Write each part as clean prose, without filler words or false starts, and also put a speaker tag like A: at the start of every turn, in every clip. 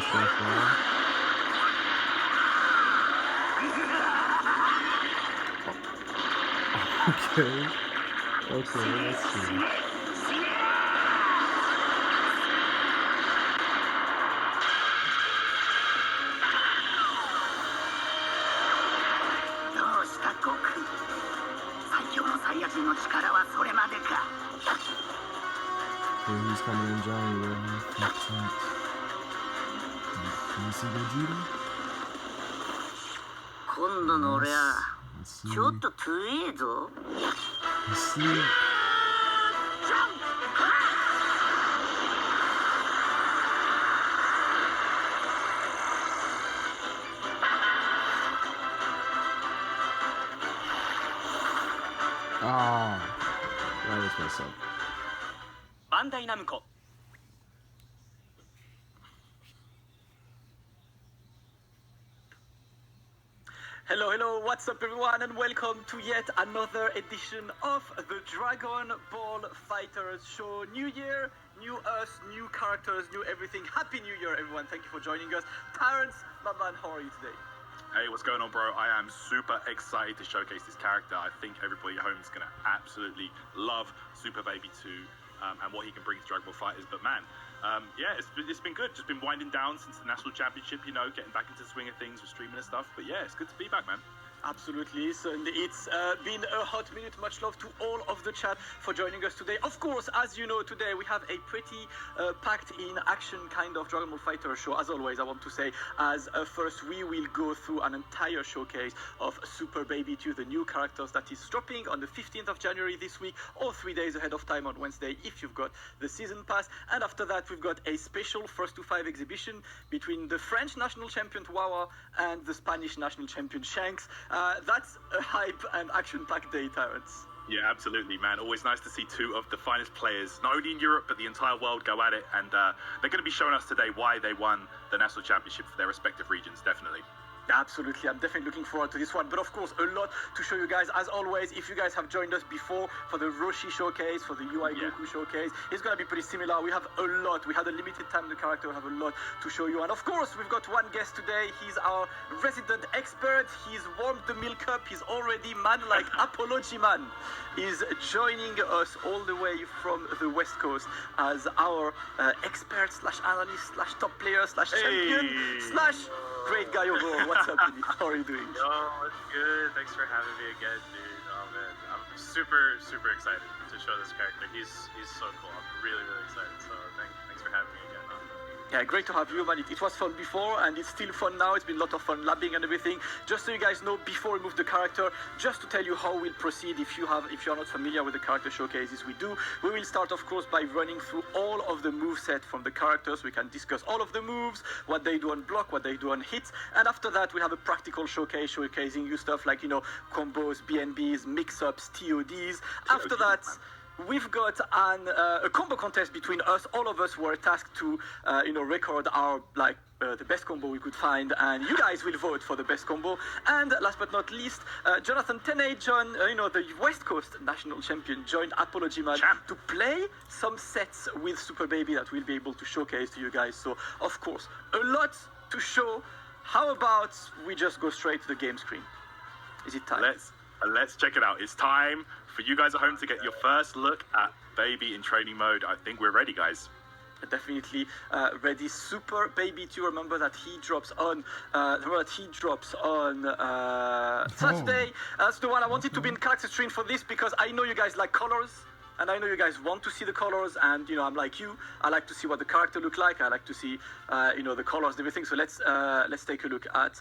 A: fun so far. Okay. Okay, let's see. Who's coming in January 15th? Can you see Vegeta? Let's see. Ah, that was messed up.
B: Bandai Namco. Hello, what's up everyone, and welcome to yet another edition of the Dragon Ball FighterZ show. New year, new us, new characters, new everything. Happy New Year everyone, thank you for joining us. Terrence, my man, how are you today?
C: Hey, what's going on, bro? I am super excited to showcase this character. I think everybody at home is going to absolutely love Super Baby 2 and what he can bring to Dragon Ball FighterZ. But man, yeah, it's been good. Just been winding down since the National Championship, you know, getting back into the swing of things with streaming and stuff. But yeah, it's good to be back, man.
B: Absolutely, so it's been a hot minute. Much love to all of the chat for joining us today. Of course, as you know, today we have a pretty packed in action kind of Dragon Ball FighterZ show. As always, I want to say, first we will go through an entire showcase of Super Baby 2, the new characters that is dropping on the 15th of January this week, or 3 days ahead of time on Wednesday if you've got the season pass. And after that, we've got a special first to 5 exhibition between the French national champion Wawa and the Spanish national champion Shanks. That's a hype and action-packed day, Terrence.
C: Yeah, absolutely, man. Always nice to see two of the finest players, not only in Europe, but the entire world go at it. And they're going to be showing us today why they won the National Championship for their respective regions, definitely.
B: Absolutely, I'm definitely looking forward to this one. But of course, a lot to show you guys. As always, if you guys have joined us before for the Roshi showcase, for the UI Goku showcase, it's going to be pretty similar. We have a lot. We had a limited time, the character. We have a lot to show you. And of course, we've got one guest today. He's our resident expert. He's warmed the milk up. He's already man like Apology Man. Is joining us all the way from the West Coast as our expert slash analyst slash top player slash champion slash great guy overall. What's up, dude? How are you doing?
D: Yo, it's good. Thanks for having me again, dude. Oh man, I'm super excited to show this character. He's so cool. I'm really excited. So thanks for having me again.
B: Yeah, great to have you, man. It was fun before, and it's still fun now. It's been a lot of fun labbing and everything. Just so you guys know, before we move the character, just to tell you how we'll proceed if you're not familiar with the character showcases we do. We will start, of course, by running through all of the moveset from the characters. We can discuss all of the moves, what they do on block, what they do on hits, and after that, we have a practical showcase showcasing you stuff like, you know, combos, BNBs, mix-ups, TODs. After that, we've got a combo contest between us. All of us were tasked to, record our the best combo we could find, and you guys will vote for the best combo. And last but not least, Jonathan Tenney, the West Coast national champion, joined Apology Man to play some sets with Super Baby that we'll be able to showcase to you guys. So, of course, a lot to show. How about we just go straight to the game screen? Is it time?
C: Let's check it out. It's time for you guys at home to get your first look at Baby in training mode. I think we're ready, guys.
B: Definitely ready. Super Baby 2. Remember that he drops on Saturday. That's the one I wanted to be in character screen for this because I know you guys like colors. And I know you guys want to see the colors, and I'm like you. I like to see what the character look like. I like to see, the colors and everything. So let's take a look at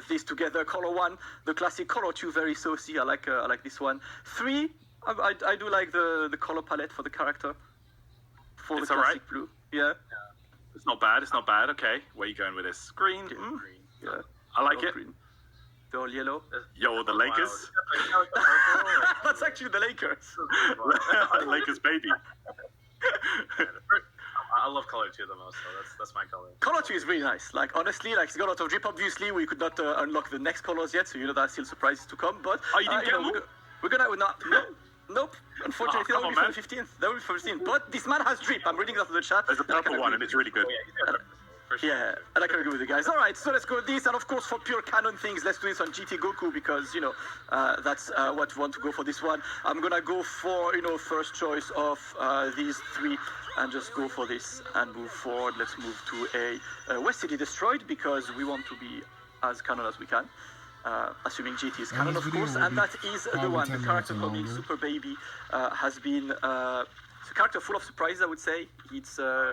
B: this together. Color 1, the classic. Color 2, very saucy. I like this one. 3, I do like the color palette for the character. For the classic blue. Yeah.
C: It's not bad. Okay, where are you going with this? Green.
D: Green.
B: Yeah.
C: I like it.
B: Green. The all yellow.
C: Yo, the Lakers.
B: That's actually the Lakers.
C: Lakers, baby.
D: I love color 2 the most, so that's my color.
B: Color 2 is really nice. Like, honestly, it's got a lot of drip. Obviously, we could not unlock the next colors yet, so there are still surprises to come. But
C: you didn't get more?
B: We're gonna nope. Unfortunately, that will be for the 15th. But this man has drip. I'm reading that in the chat.
C: There's a purple one, and it's really good.
D: For sure.
B: Yeah, and I can agree with you guys. All right, so let's go with this, and of course for pure canon things, let's do this on GT Goku because that's what we want to go for this one. I'm gonna go for first choice of these three, and just go for this and move forward. Let's move to a West City Destroyed because we want to be as canon as we can. Assuming GT is canon,
A: this
B: of
A: video
B: course,
A: will
B: and
A: be
B: that is the
A: probably
B: one.
A: 10
B: The character
A: minutes
B: called
A: longer.
B: Super Baby has been it's a character full of surprises, I would say. It's
D: Yeah.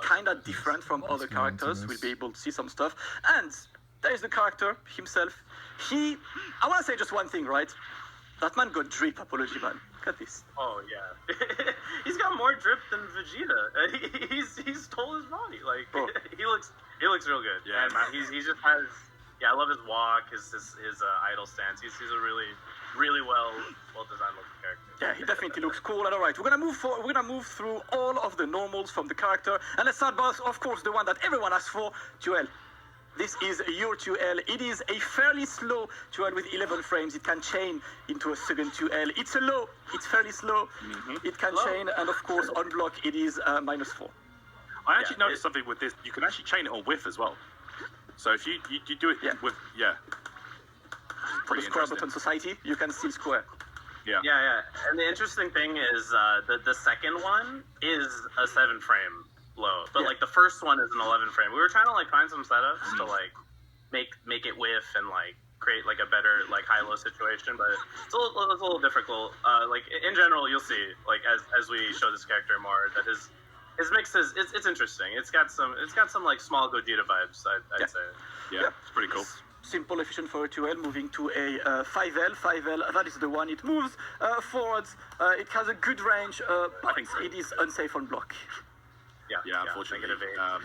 B: kind of different from other
A: go into
B: characters.
A: this.
B: We'll be able to see some stuff. And there is the character himself. I want to say just one thing, right? That man got drip, apology, man. Look at this.
D: Oh yeah. He's got more drip than Vegeta. He's stole his body. Like
B: Bro.
D: he looks real good.
C: Yeah,
D: and
C: man.
D: he just has. Yeah, I love his walk, his idle stance. He's a really well designed looking character.
B: Yeah, he definitely looks cool. And all right, we're gonna move through all of the normals from the character, and let's start by, of course, the one that everyone asks for, Tuel. This is your Tuel. It is a fairly slow Tuel with 11 frames. It can chain into a second Tuel. It's a low. It's fairly slow. It can
D: Slow.
B: chain, and of course, on block, it is -4.
C: I actually
D: Yeah,
C: noticed something with this. You can actually chain it on whiff as well. So if you do it
B: Yeah.
C: with
B: For
C: which is
B: the
C: pretty
B: square
C: interesting.
B: button society, you can still square.
C: Yeah.
D: Yeah. And the interesting thing is the second one is a 7-frame low, but
B: Yeah.
D: like the first one is an 11-frame. We were trying to like find some setups to like make it whiff and like create like a better like high-low situation, but it's a little difficult. Like in general, you'll see like as we show this character more that his mix is it's interesting. It's got some like small Gogeta vibes. I'd
B: Yeah.
D: say.
C: Yeah, it's pretty cool.
B: Simple, efficient for a 2L, moving to a 5L. 5L, that is the one. It moves forwards. It has a good range, but
C: think so.
B: it is unsafe on block.
C: Yeah, unfortunately.
D: -8.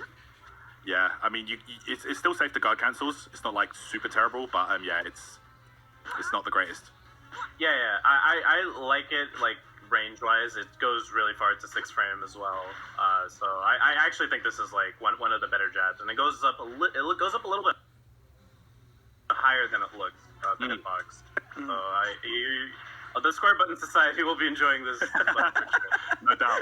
C: Yeah, I mean, it's still safe to guard cancels. It's not like super terrible, but yeah, it's not the greatest.
D: Yeah. I like it like range-wise. It goes really far to 6 frame as well. So I actually think this is like one of the better jabs, and it goes up it goes up a little bit higher than it looks the hitbox. So the Square Button Society will be enjoying this, no doubt.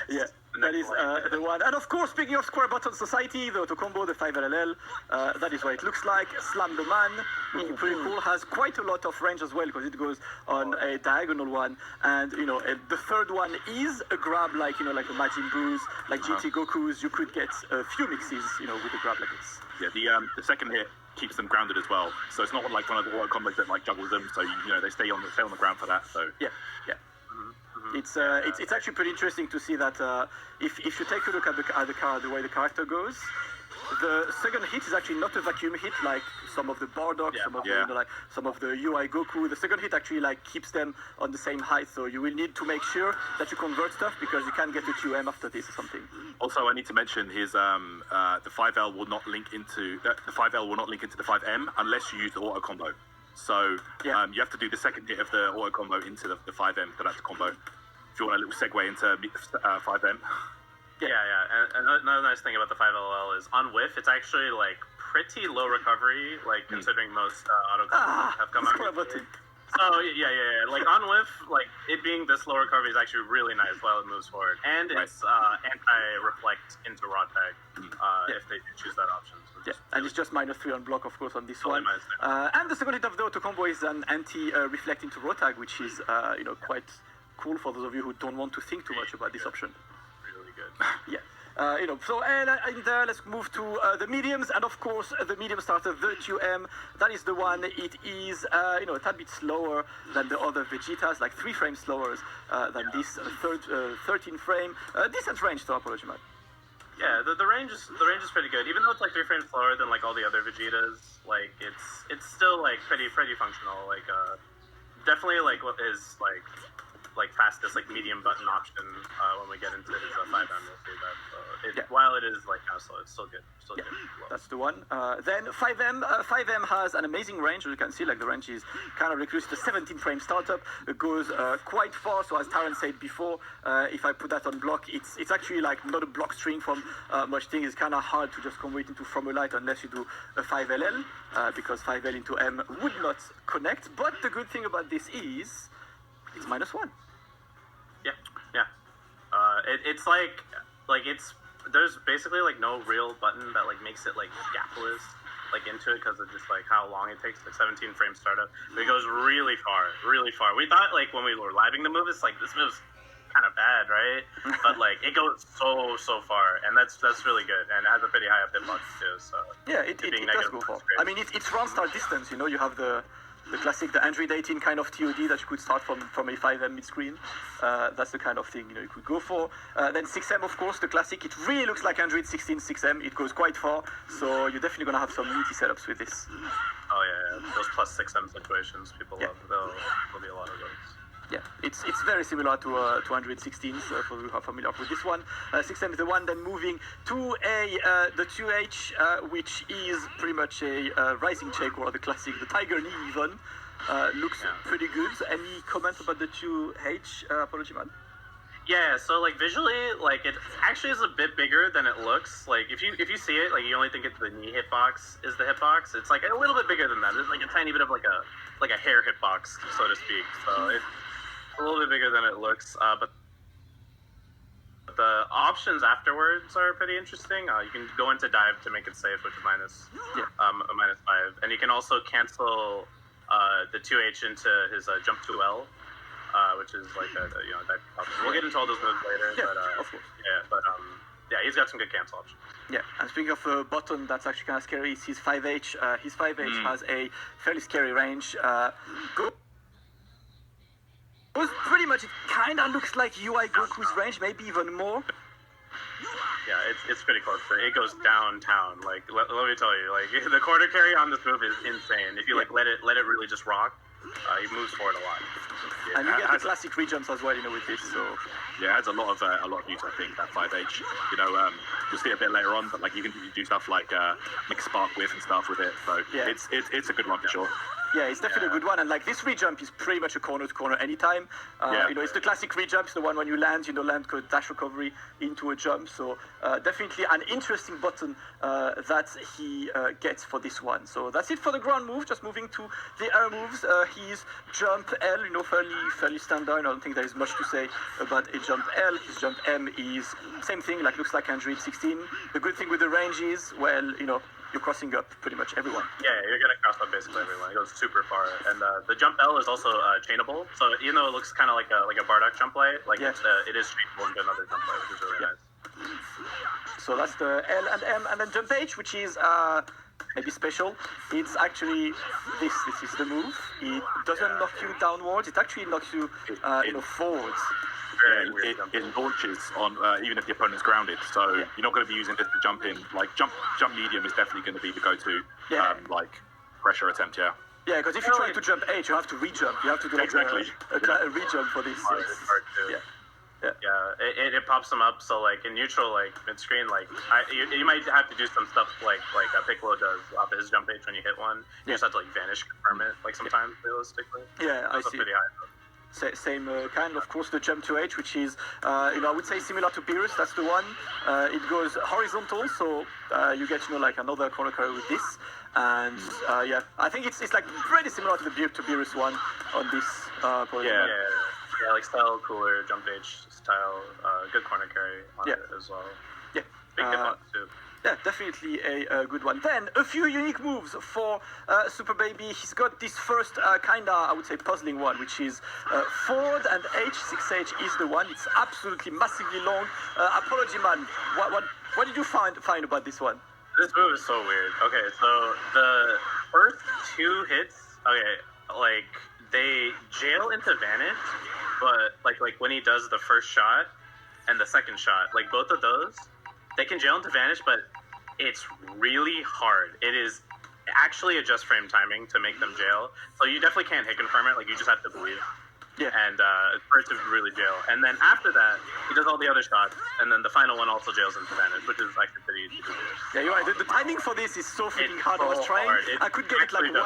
B: Yeah, that is the one. And of course, speaking of Square Button Society, the auto combo, the 5LL, that is what it looks like. Slam the man, pretty cool. Has quite a lot of range as well because it goes on a diagonal one. And the third one is a grab like like a Majin Buu's, like GT Goku's. You could get a few mixes, with a grab like this.
C: Yeah, the second hit keeps them grounded as well. So it's not like one of the auto combos that like juggles them. So they stay on the ground for that. So
B: Yeah. It's actually pretty interesting to see that if you take a look at the way the character goes, the second hit is actually not a vacuum hit like some of the Bardock, some of the some of the UI Goku. The second hit actually like keeps them on the same height, so you will need to make sure that you convert stuff because you can't get a QM after this or something.
C: also, I need to mention his the 5L will not link into the 5M unless you use the auto combo. So you have to do the second hit of the auto combo into the 5M for that to combo. If you want a little segue into 5M.
D: Yeah. And another nice thing about the 5LL is on whiff, it's actually like pretty low recovery, like considering most auto combos have come out.
B: Square button.
D: So yeah. Like on whiff, like it being this low recovery is actually really nice while it moves forward, and it's anti-reflect into rod tag if they choose that option. So
B: Yeah,
D: just
B: and it's just -3 on block, of course, on this
D: Totally
B: one.
D: minus
B: And the second hit of the auto combo is an anti-reflect into Rotag, which is quite cool for those of you who don't want to think too much about this option.
D: really good.
B: Yeah. So in there, let's move to the mediums, and of course the medium starter, the QM, that is the one. It is a tad bit slower than the other Vegetas, like 3 frames slower than this 13 frame. Decent range, to apology, man.
D: Yeah, the range is pretty good. Even though it's like 3 frames slower than like all the other Vegetas, like it's still like pretty functional. Like definitely like what is like fastest like medium button option when we get into his 5M, we'll see that. So while it is like kind of slow, it's still good.
B: That's the one. Then 5M has an amazing range. As you can see, like the range is kind of recluse. The 17 frame startup. It goes quite far. So as Taran said before, if I put that on block, it's actually like not a block string from much thing. It's kind of hard to just convert into from a light unless you do a 5LL because 5L into M would not connect. But the good thing about this is it's -1.
D: Yeah. It's like it's there's basically like no real button that like makes it like gapless like into it because of just like how long it takes, like 17 frame startup. But it goes really far, really far. We thought like when we were living the move, it's like this move's kind of bad, right? But like it goes so far, and that's really good, and it has a pretty high up hitbox too. So
B: yeah, it does go far. I mean, it's round start distance. You know, you have the classic, the Android 18 kind of TOD that you could start from a 5M mid screen. That's the kind of thing, you know, you could go for. Then 6M, of course, the classic. It really looks like Android 16 6M. It goes quite far, so you're definitely gonna have some meaty setups with this.
D: Oh yeah. Those plus 6M situations people love. There'll be a lot of those.
B: Yeah, it's very similar to Android 16, so for those who are familiar with this one. 6M is the one. Then moving to the 2H, which is pretty much a rising check, or the classic, the Tiger Knee even. Looks pretty good. Any comments about the 2H, Apology Man?
D: Yeah, so like visually, like it actually is a bit bigger than it looks. Like if you see it, like you only think it's the knee hitbox is the hitbox. It's like a little bit bigger than that. There's like a tiny bit of like a hair hitbox, so to speak. So it's a little bit bigger than it looks, but the options afterwards are pretty interesting. You can go into dive to make it safe, which is a -5, and you can also cancel the 2H into his jump 2L, which is like a dive option. We'll get into all those moves later, but
B: of course.
D: Yeah, he's got some good cancel options.
B: Yeah, and speaking of a button that's actually kind of scary, is his 5H. His 5H has a fairly scary range. Pretty much, it kind of looks like UI Goku's range, maybe even more.
D: Yeah, it's pretty close. It goes downtown. Like let me tell you, like the quarter carry on this move is insane. If you like let it really just rock, he moves forward a lot.
B: Yeah, and you get the classic re-jumps as well, you know, with this. So
C: yeah, it adds a lot of use. I think that 5H. You know, you'll see it a bit later on, but like you can do stuff like spark whiff and stuff with it. So
B: yeah,
C: it's a good one for sure.
B: Yeah, it's definitely a good one, and like this re-jump is pretty much a corner-to-corner anytime. You know, it's the classic re-jump, it's the one when you land, land dash recovery into a jump. So definitely an interesting button that he gets for this one. So that's it for the ground move. Just moving to the air moves. His jump L, you know, fairly standard. I don't think there is much to say about a jump L. His jump M is same thing, like looks like Android 16. The good thing with the range is, well, you know, you're crossing up pretty much everyone.
D: Yeah, you're gonna cross up basically everyone. It goes super far, and the jump L is also chainable. So even though it looks kind of like a Bardock jump play, like it is chainable into another jump play, which is really nice.
B: So that's the L and M, and then jump H, which is maybe special. It's actually this. This is the move. It doesn't knock you downwards. It actually knocks you, forwards.
C: It launches on even if the opponent's grounded, so you're not going to be using this to jump in. Like jump medium is definitely going to be the go-to like pressure attempt. Yeah,
B: because if you try to jump H, you have to re-jump. You have to do like a re-jump for this.
D: It's hard too. Yeah, it pops them up. So like in neutral, like mid-screen, like you might have to do some stuff like Piccolo does off of his jump H when you hit one. You just have to like vanish confirm it like sometimes realistically.
B: Yeah, I see.
D: Pretty high.
B: Same kind, of course, the jump to H, which is, I would say similar to Beerus, that's the one. It goes horizontal, so you get, like another corner carry with this. And I think it's like pretty similar to the Beerus one on this.
D: Yeah, like style cooler, jump H style, good corner carry on it as well.
B: Yeah.
D: Big hitbox too.
B: Yeah, definitely a good one. Then, a few unique moves for Super Baby. He's got this first I would say, puzzling one, which is forward and H. 6H is the one. It's absolutely massively long. Apology Man, what did you find about this one?
D: This move is so weird. Okay, so the first two hits, like, they jail into vanish, but like when he does the first shot and the second shot, like both of those, they can jail into vanish, but it's really hard. It is actually adjust frame timing to make them jail. So you definitely can't hit confirm it. Like you just have to believe.
B: Yeah.
D: And for it to really jail. And then after that, he does all the other shots, and then the final one also jails into vanish, which is actually pretty easy to do.
B: Yeah, you're right. The timing for this is so freaking hard.
D: So
B: I was trying. I could get it like
D: does.